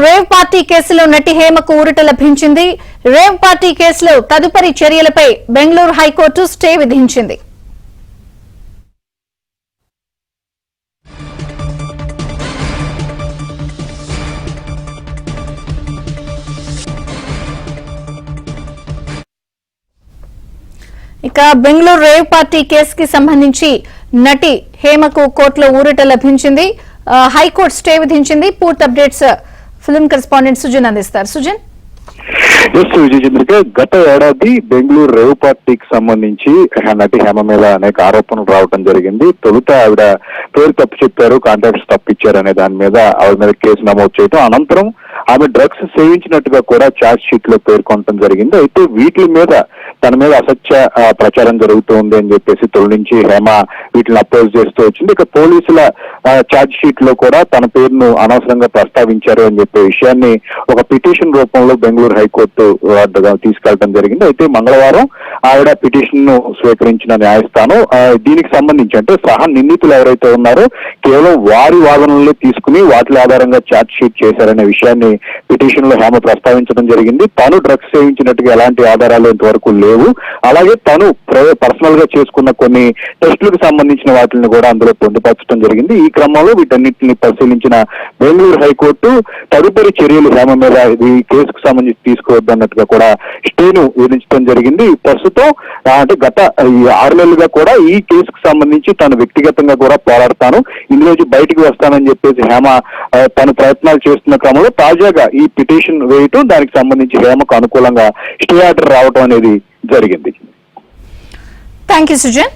Rave party కేసులో నటి హేమకు ఊరట లభించింది. రేవ్ పార్టీ కేసులో తదుపరి చర్యలపై బెంగళూరు హైకోర్టు స్టే విధించింది. ఇక బెంగళూరు రేవ్ పార్టీ కేసుకి సంబంధించి నటి హేమకు కోర్టులో ఊరట లభించింది. హైకోర్టు స్టే విధించింది. పూర్తి అప్డేట్స్ ఫిల్మ్ కరెస్పాండెంట్ సుజన్ అందిస్తారు. సుజన్. విజయ్ చంద్రిక, గత ఏడాది బెంగళూరు రేవ్ పార్టీకి సంబంధించి నటి హేమ మీద అనేక ఆరోపణలు రావడం జరిగింది. తొలుత ఆవిడ పేరు తప్పు చెప్పారు, కాంటాక్ట్స్ తప్పిచ్చారు అనే దాని మీద ఆవిడ మీద కేసు నమోదు చేయడం, అనంతరం ఆమె డ్రగ్స్ సేవించినట్టుగా కూడా ఛార్జ్ షీట్ లో పేర్కొనడం జరిగింది. అయితే వీటి మీద తన మీద అసత్య ప్రచారం జరుగుతుంది అని చెప్పేసి తొలి నుంచి హేమ వీటిని అపోజ్ చేస్తూ వచ్చింది. ఇక పోలీసుల ఛార్జ్ షీట్ లో కూడా తన పేరును అనవసరంగా ప్రస్తావించారు అని చెప్పే విషయాన్ని ఒక పిటిషన్ రూపంలో బెంగళూరు హైకోర్టు వద్దగా తీసుకెళ్లడం జరిగింది. అయితే మంగళవారం ఆవిడ పిటిషన్ ను స్వీకరించిన న్యాయస్థానం దీనికి సంబంధించి అంటే సహా నిందితులు ఎవరైతే ఉన్నారో కేవలం వారి వాదనలే తీసుకుని వాటి ఆధారంగా ఛార్జ్ షీట్ చేశారనే విషయాన్ని పిటిషన్ లో హేమ ప్రస్తావించడం జరిగింది. తాను డ్రగ్స్ సేవించినట్టుగా ఎలాంటి ఆధారాలు ఇంతవరకు లేవు, అలాగే తను పర్సనల్ గా చేసుకున్న కొన్ని టెస్టులకు సంబంధించిన వాటిని కూడా అందులో పొందుపరచడం జరిగింది. ఈ క్రమంలో వీటన్నిటిని పరిశీలించిన బెంగళూరు హైకోర్టు తదుపరి చర్యలు హేమ మీద ఈ కేసుకు సంబంధించి తీసుకోవద్దన్నట్టుగా కూడా స్టేను విధించడం జరిగింది. ప్రస్తుతం అంటే గత 6 నెలలుగా కూడా ఈ కేసుకు సంబంధించి తాను వ్యక్తిగతంగా కూడా పోరాడతాను, ఇందులోంచి బయటికి వస్తానని చెప్పేసి హేమ తన ప్రయత్నాలు చేస్తున్న క్రమంలో తాజాగా ఈ పిటిషన్ వేయటం, దానికి సంబంధించి హేమకు అనుకూలంగా స్టే ఆర్డర్ రావడం అనేది జరిగింది. Thank you Sujan.